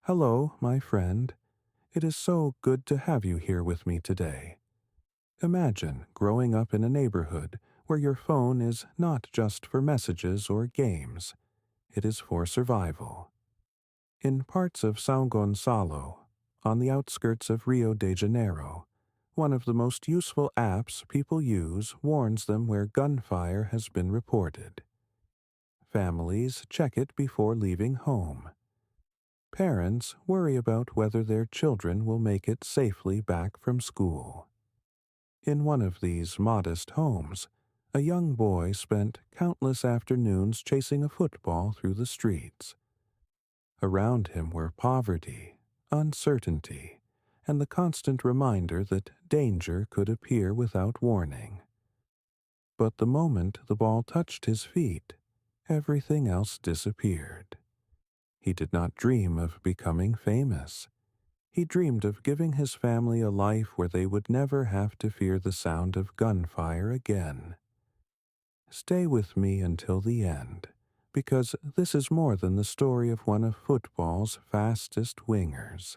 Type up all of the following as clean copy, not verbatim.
Hello, my friend. It is so good to have you here with me today. Imagine growing up in a neighborhood where your phone is not just for messages or games, it is for survival. In parts of São Gonçalo, on the outskirts of Rio de Janeiro, one of the most useful apps people use warns them where gunfire has been reported. Families check it before leaving home. Parents worry about whether their children will make it safely back from school. In one of these modest homes, a young boy spent countless afternoons chasing a football through the streets. Around him were poverty, uncertainty, and the constant reminder that danger could appear without warning. But the moment the ball touched his feet, everything else disappeared. He did not dream of becoming famous. He dreamed of giving his family a life where they would never have to fear the sound of gunfire again. Stay with me until the end, because this is more than the story of one of football's fastest wingers.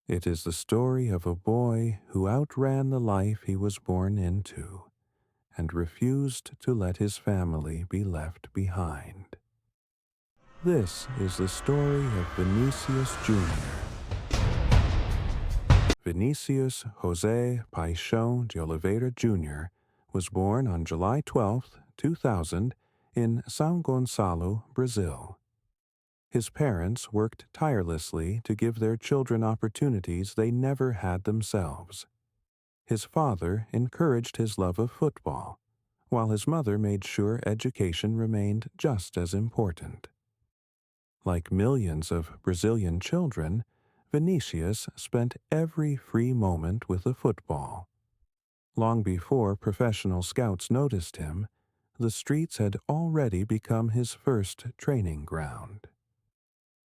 It is the story of a boy who outran the life he was born into and refused to let his family be left behind. This is the story of Vinícius Júnior. Vinícius José Paixão de Oliveira Jr. was born on July 12, 2000, in São Gonçalo, Brazil. His parents worked tirelessly to give their children opportunities they never had themselves. His father encouraged his love of football, while his mother made sure education remained just as important. Like millions of Brazilian children, Vinícius spent every free moment with a football. Long before professional scouts noticed him, the streets had already become his first training ground.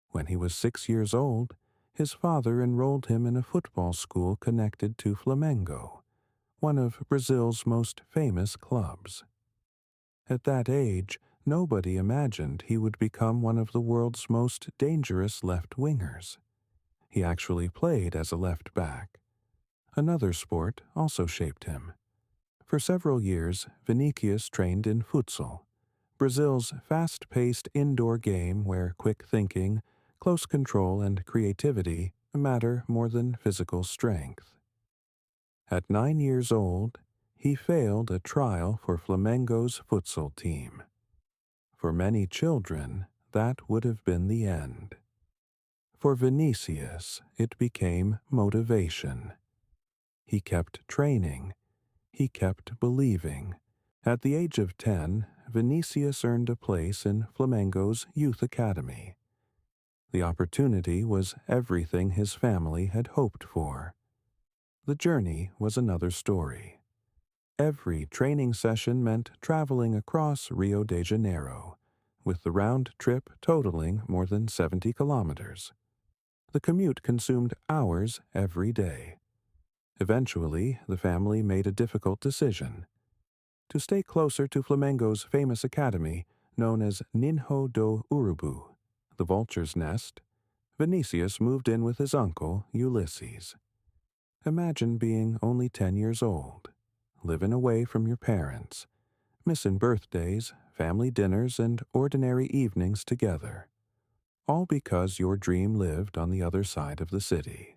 When he was 6 years old, his father enrolled him in a football school connected to Flamengo, one of Brazil's most famous clubs. At that age, nobody imagined he would become one of the world's most dangerous left-wingers. He actually played as a left back. Another sport also shaped him. For several years, Vinícius trained in futsal, Brazil's fast-paced indoor game where quick thinking, close control, and creativity matter more than physical strength. At 9 years old, he failed a trial for Flamengo's futsal team. For many children, that would have been the end. For Vinícius, it became motivation. He kept training. He kept believing. At the age of 10, Vinícius earned a place in Flamengo's youth academy. The opportunity was everything his family had hoped for. The journey was another story. Every training session meant traveling across Rio de Janeiro, with the round trip totaling more than 70 kilometers. The commute consumed hours every day. Eventually, the family made a difficult decision. To stay closer to Flamengo's famous academy, known as Ninho do Urubu, the vulture's nest, Vinícius moved in with his uncle, Ulysses. Imagine being only 10 years old, living away from your parents, missing birthdays, family dinners, and ordinary evenings together, all because your dream lived on the other side of the city.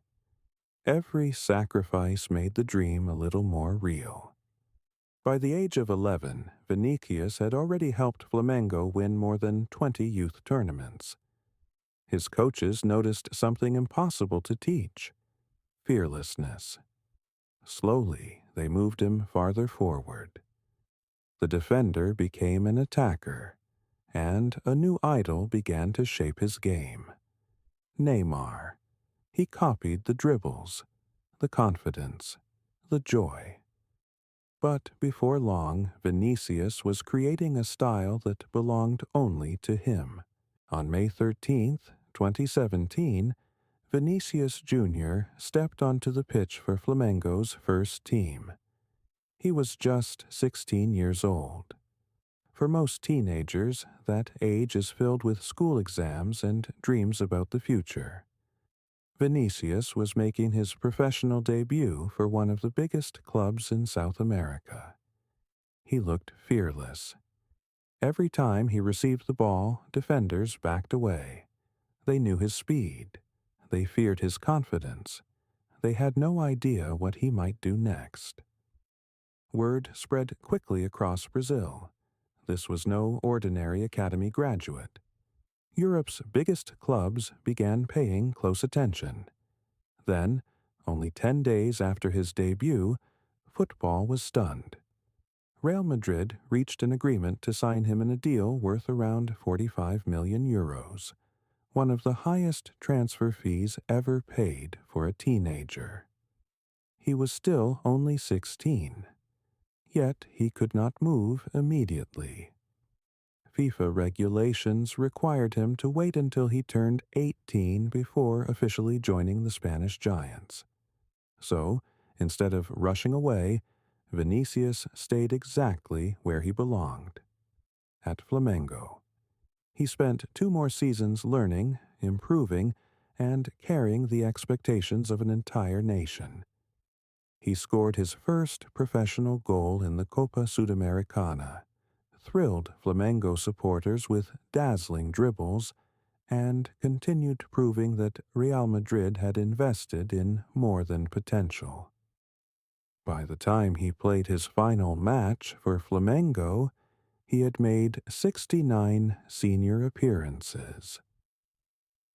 Every sacrifice made the dream a little more real. By the age of 11, Vinícius had already helped Flamengo win more than 20 youth tournaments. His coaches noticed something impossible to teach: fearlessness. Slowly, they moved him farther forward. The defender became an attacker, and a new idol began to shape his game: Neymar. He copied the dribbles, the confidence, the joy. But before long, Vinícius was creating a style that belonged only to him. On May 13, 2017, Vinícius Júnior stepped onto the pitch for Flamengo's first team. He was just 16 years old. For most teenagers, that age is filled with school exams and dreams about the future. Vinícius was making his professional debut for one of the biggest clubs in South America. He looked fearless. Every time he received the ball, defenders backed away. They knew his speed. They feared his confidence. They had no idea what he might do next. Word spread quickly across Brazil. This was no ordinary academy graduate. Europe's biggest clubs began paying close attention. Then, only 10 days after his debut, football was stunned. Real Madrid reached an agreement to sign him in a deal worth around 45 million euros, one of the highest transfer fees ever paid for a teenager. He was still only 16, yet he could not move immediately. FIFA regulations required him to wait until he turned 18 before officially joining the Spanish Giants. So, instead of rushing away, Vinícius stayed exactly where he belonged, at Flamengo. He spent 2 more seasons learning, improving, and carrying the expectations of an entire nation. He scored his first professional goal in the Copa Sudamericana, thrilled Flamengo supporters with dazzling dribbles, and continued proving that Real Madrid had invested in more than potential. By the time he played his final match for Flamengo, he had made 69 senior appearances.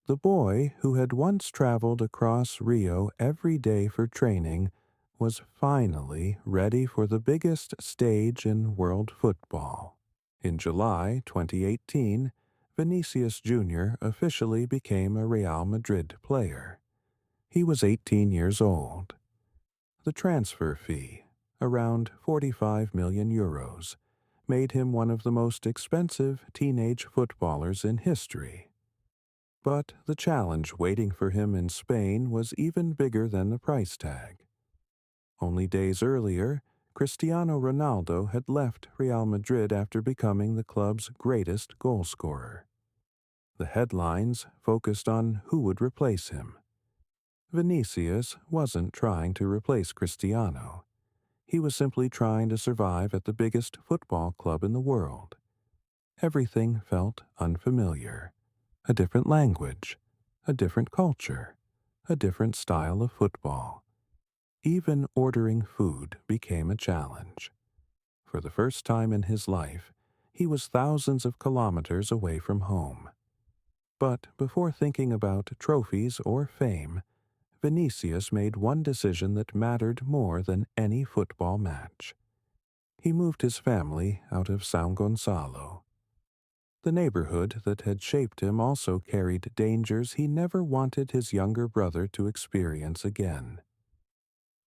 The boy who had once traveled across Rio every day for training was finally ready for the biggest stage in world football. In July 2018, Vinícius Júnior officially became a Real Madrid player. He was 18 years old. The transfer fee, around 45 million euros, made him one of the most expensive teenage footballers in history. But the challenge waiting for him in Spain was even bigger than the price tag. Only days earlier, Cristiano Ronaldo had left Real Madrid after becoming the club's greatest goal scorer. The headlines focused on who would replace him. Vinícius wasn't trying to replace Cristiano. He was simply trying to survive at the biggest football club in the world. Everything felt unfamiliar. A different language, a different culture, a different style of football. Even ordering food became a challenge. For the first time in his life, he was thousands of kilometers away from home. But before thinking about trophies or fame, Vinícius made one decision that mattered more than any football match. He moved his family out of São Gonçalo. The neighborhood that had shaped him also carried dangers he never wanted his younger brother to experience again.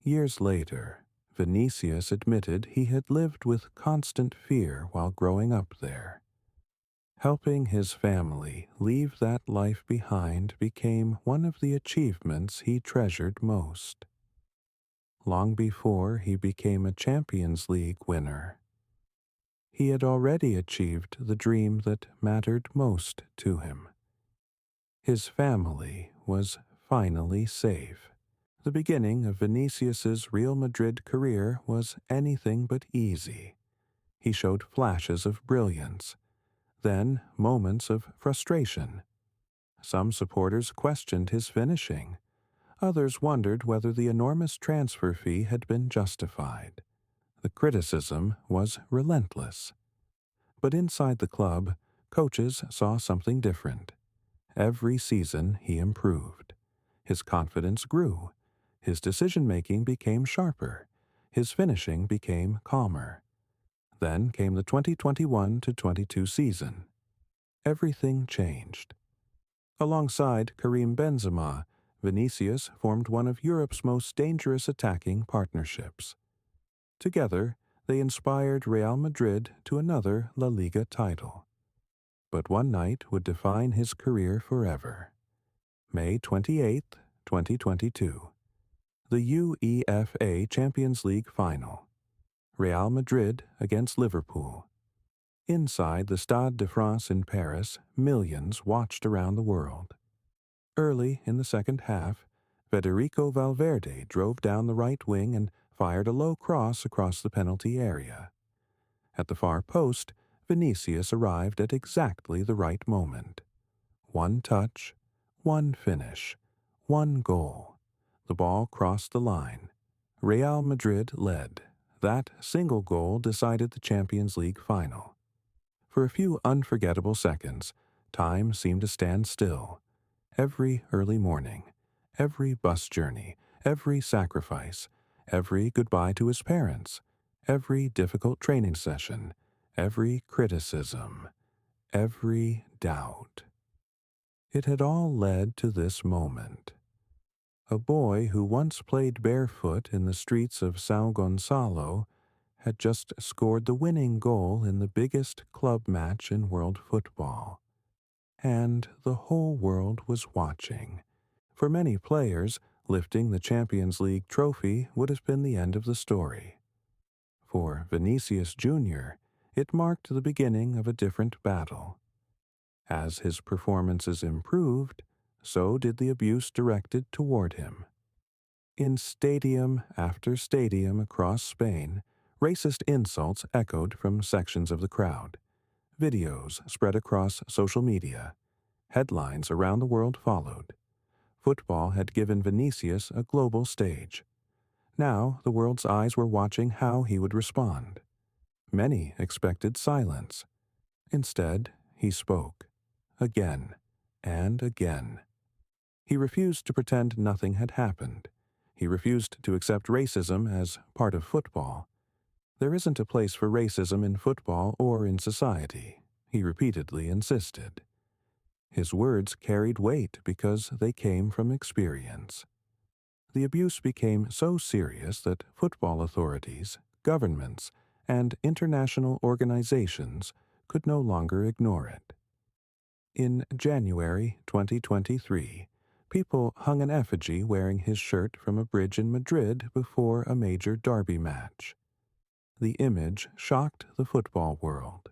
Years later, Vinícius admitted he had lived with constant fear while growing up there. Helping his family leave that life behind became one of the achievements he treasured most. Long before he became a Champions League winner, he had already achieved the dream that mattered most to him. His family was finally safe. The beginning of Vinícius's Real Madrid career was anything but easy. He showed flashes of brilliance, then moments of frustration. Some supporters questioned his finishing. Others wondered whether the enormous transfer fee had been justified. The criticism was relentless. But inside the club, coaches saw something different. Every season he improved. His confidence grew. His decision-making became sharper. His finishing became calmer. Then came the 2021-22 season. Everything changed. Alongside Karim Benzema, Vinícius formed one of Europe's most dangerous attacking partnerships. Together, they inspired Real Madrid to another La Liga title. But one night would define his career forever. May 28, 2022. The UEFA Champions League Final. Real Madrid against Liverpool. Inside the Stade de France in Paris, millions watched around the world. Early in the second half, Federico Valverde drove down the right wing and fired a low cross across the penalty area. At the far post, Vinícius arrived at exactly the right moment. One touch, one finish, one goal. The ball crossed the line. Real Madrid led. That single goal decided the Champions League final. For a few unforgettable seconds, time seemed to stand still. Every early morning, every bus journey, every sacrifice, every goodbye to his parents, every difficult training session, every criticism, every doubt. It had all led to this moment. A boy who once played barefoot in the streets of São Gonçalo had just scored the winning goal in the biggest club match in world football. And the whole world was watching. For many players, lifting the Champions League trophy would have been the end of the story. For Vinícius Júnior, it marked the beginning of a different battle. As his performances improved, so did the abuse directed toward him. In stadium after stadium across Spain, racist insults echoed from sections of the crowd. Videos spread across social media. Headlines around the world followed. Football had given Vinícius a global stage. Now the world's eyes were watching how he would respond. Many expected silence. Instead, he spoke. Again and again. He refused to pretend nothing had happened. He refused to accept racism as part of football. There isn't a place for racism in football or in society, he repeatedly insisted. His words carried weight because they came from experience. The abuse became so serious that football authorities, governments, and international organizations could no longer ignore it. In January 2023, people hung an effigy wearing his shirt from a bridge in Madrid before a major derby match. The image shocked the football world,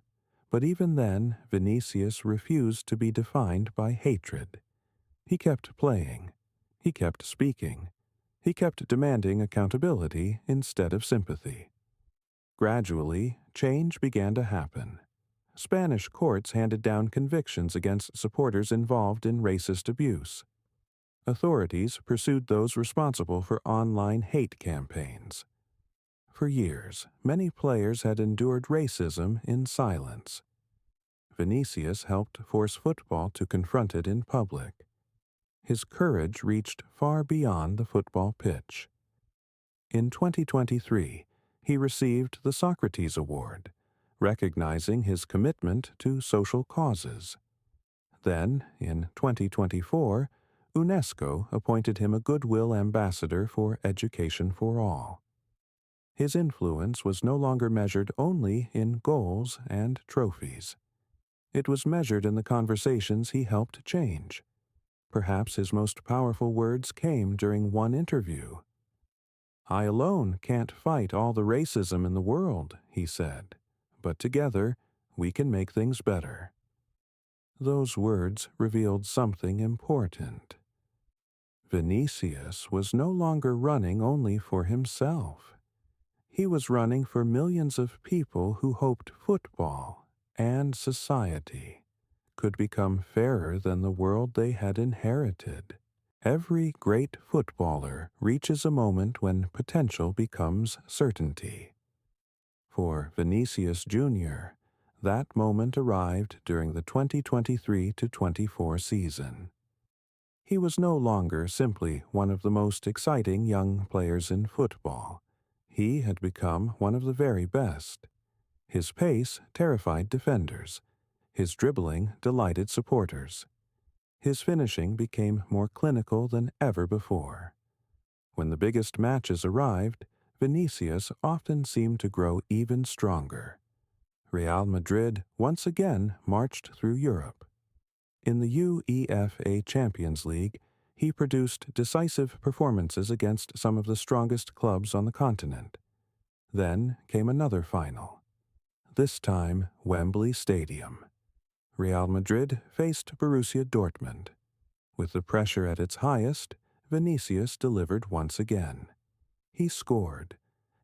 but even then Vinícius refused to be defined by hatred. He kept playing. He kept speaking. He kept demanding accountability instead of sympathy. Gradually, change began to happen. Spanish courts handed down convictions against supporters involved in racist abuse. Authorities pursued those responsible for online hate campaigns. For years, many players had endured racism in silence. Vinícius helped force football to confront it in public. His courage reached far beyond the football pitch. In 2023, he received the Socrates Award, recognizing his commitment to social causes. Then, in 2024, UNESCO appointed him a Goodwill Ambassador for Education for All. His influence was no longer measured only in goals and trophies. It was measured in the conversations he helped change. Perhaps his most powerful words came during one interview. "I alone can't fight all the racism in the world," he said, "but together we can make things better." Those words revealed something important. Vinícius was no longer running only for himself. He was running for millions of people who hoped football and society could become fairer than the world they had inherited. Every great footballer reaches a moment when potential becomes certainty. For Vinícius Júnior, that moment arrived during the 2023-24 season. He was no longer simply one of the most exciting young players in football. He had become one of the very best. His pace terrified defenders. His dribbling delighted supporters. His finishing became more clinical than ever before. When the biggest matches arrived, Vinícius often seemed to grow even stronger. Real Madrid once again marched through Europe. In the UEFA Champions League, he produced decisive performances against some of the strongest clubs on the continent. Then came another final. This time, Wembley Stadium. Real Madrid faced Borussia Dortmund. With the pressure at its highest, Vinícius delivered once again. He scored,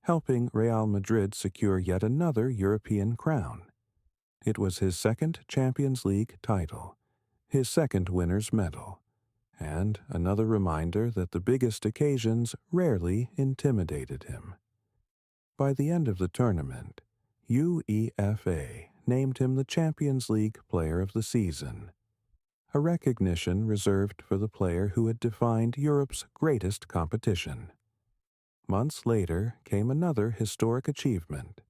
helping Real Madrid secure yet another European crown. It was his second Champions League title, his second winner's medal, and another reminder that the biggest occasions rarely intimidated him. By the end of the tournament, UEFA named him the Champions League Player of the Season, a recognition reserved for the player who had defined Europe's greatest competition. Months later came another historic achievement.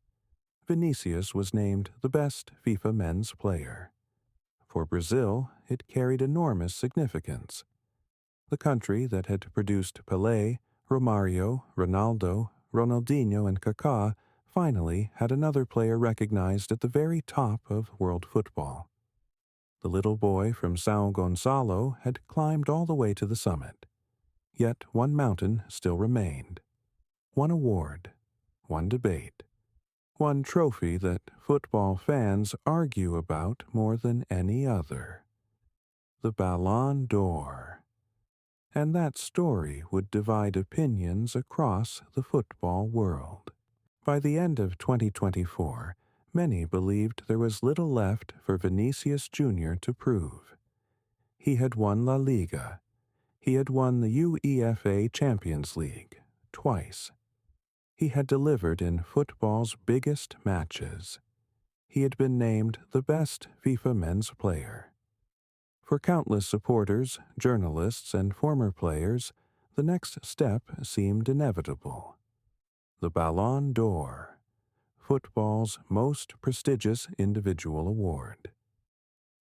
Vinícius was named the best FIFA men's player. For Brazil, it carried enormous significance. The country that had produced Pelé, Romário, Ronaldo, Ronaldinho, and Kaká finally had another player recognized at the very top of world football. The little boy from São Gonçalo had climbed all the way to the summit. Yet one mountain still remained. One award, one debate, one trophy that football fans argue about more than any other. The Ballon d'Or. And that story would divide opinions across the football world. By the end of 2024, many believed there was little left for Vinícius Júnior to prove. He had won La Liga. He had won the UEFA Champions League twice. He had delivered in football's biggest matches. He had been named the best FIFA men's player. For countless supporters, journalists, and former players, the next step seemed inevitable. The Ballon d'Or, football's most prestigious individual award.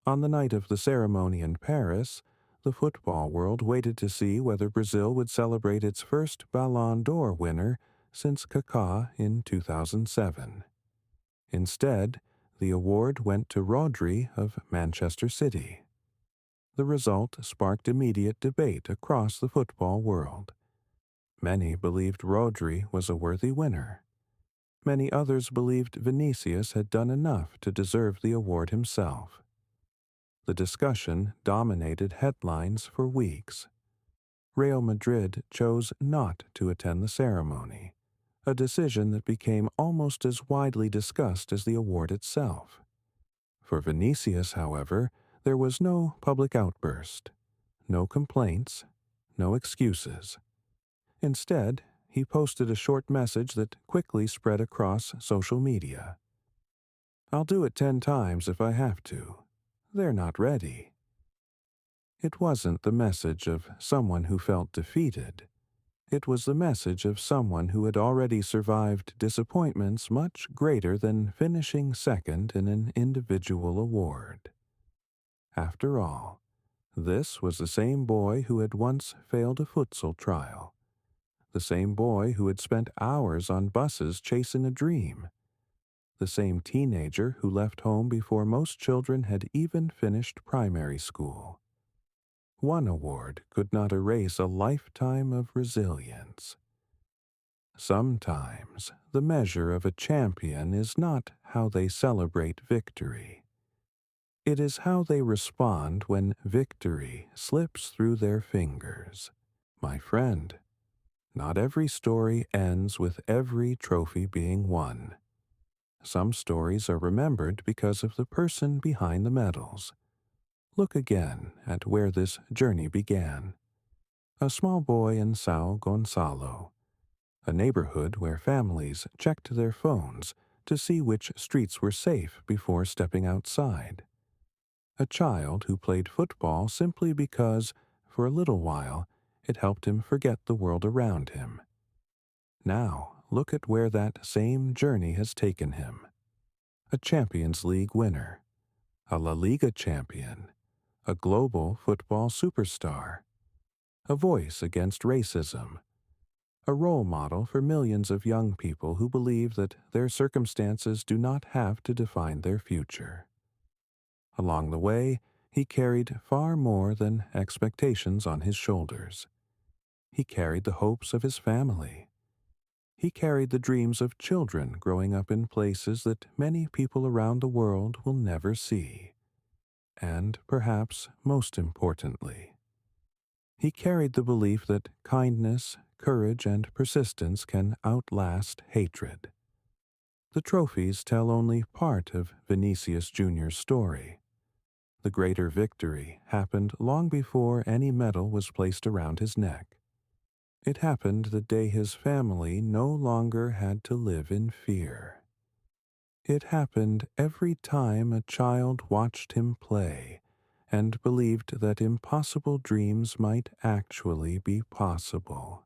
On the night of the ceremony in Paris, the football world waited to see whether Brazil would celebrate its first Ballon d'Or winner since Kaká in 2007. Instead, the award went to Rodri of Manchester City. The result sparked immediate debate across the football world. Many believed Rodri was a worthy winner. Many others believed Vinícius had done enough to deserve the award himself. The discussion dominated headlines for weeks. Real Madrid chose not to attend the ceremony, a decision that became almost as widely discussed as the award itself. For Vinícius, however, there was no public outburst, no complaints, no excuses. Instead, he posted a short message that quickly spread across social media. "I'll do it 10 times if I have to. They're not ready." It wasn't the message of someone who felt defeated. It was the message of someone who had already survived disappointments much greater than finishing second in an individual award. After all, this was the same boy who had once failed a futsal trial, the same boy who had spent hours on buses chasing a dream, the same teenager who left home before most children had even finished primary school. One award could not erase a lifetime of resilience. Sometimes the measure of a champion is not how they celebrate victory. It is how they respond when victory slips through their fingers. My friend, not every story ends with every trophy being won. Some stories are remembered because of the person behind the medals. Look again at where this journey began. A small boy in São Gonçalo, a neighborhood where families checked their phones to see which streets were safe before stepping outside. A child who played football simply because, for a little while, it helped him forget the world around him. Now, look at where that same journey has taken him. A Champions League winner, a La Liga champion, a global football superstar, a voice against racism, a role model for millions of young people who believe that their circumstances do not have to define their future. Along the way, he carried far more than expectations on his shoulders. He carried the hopes of his family. He carried the dreams of children growing up in places that many people around the world will never see. And perhaps most importantly, He carried the belief that kindness, courage, and persistence can outlast hatred. The trophies tell only part of Vinícius Júnior's story. The greater victory happened long before any medal was placed around his neck. It happened the day his family no longer had to live in fear. It happened every time a child watched him play and believed that impossible dreams might actually be possible.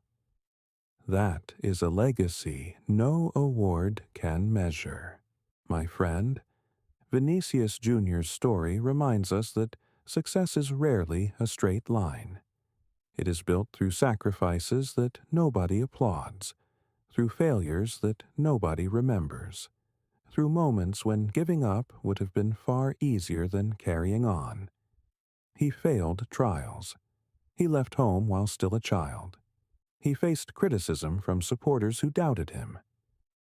That is a legacy no award can measure. My friend, Vinícius Júnior's story reminds us that success is rarely a straight line. It is built through sacrifices that nobody applauds, through failures that nobody remembers, through moments when giving up would have been far easier than carrying on. He failed trials. He left home while still a child. He faced criticism from supporters who doubted him.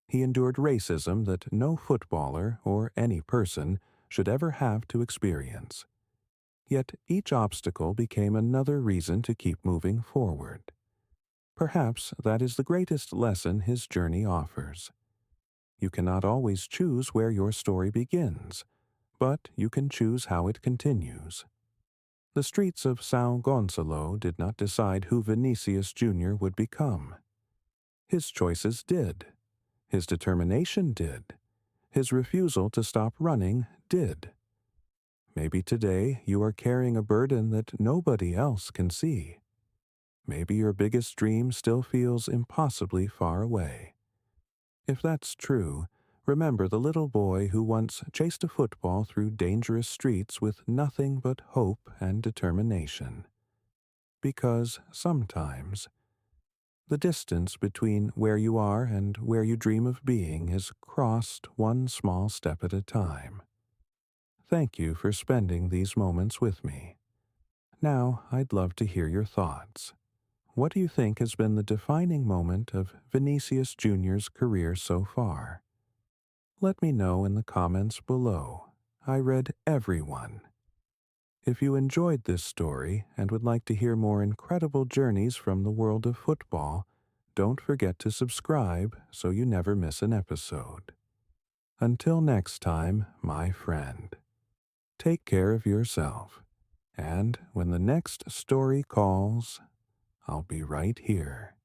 He endured racism that no footballer or any person should ever have to experience. Yet each obstacle became another reason to keep moving forward. Perhaps that is the greatest lesson his journey offers. You cannot always choose where your story begins, but you can choose how it continues. The streets of São Gonçalo did not decide who Vinícius Júnior would become. His choices did. His determination did. His refusal to stop running did. Maybe today you are carrying a burden that nobody else can see. Maybe your biggest dream still feels impossibly far away. If that's true, remember the little boy who once chased a football through dangerous streets with nothing but hope and determination. Because sometimes, the distance between where you are and where you dream of being is crossed one small step at a time. Thank you for spending these moments with me. Now, I'd love to hear your thoughts. What do you think has been the defining moment of Vinícius Júnior's career so far? Let me know in the comments below. I read every one. If you enjoyed this story and would like to hear more incredible journeys from the world of football, don't forget to subscribe so you never miss an episode. Until next time, my friend, take care of yourself, and when the next story calls, I'll be right here.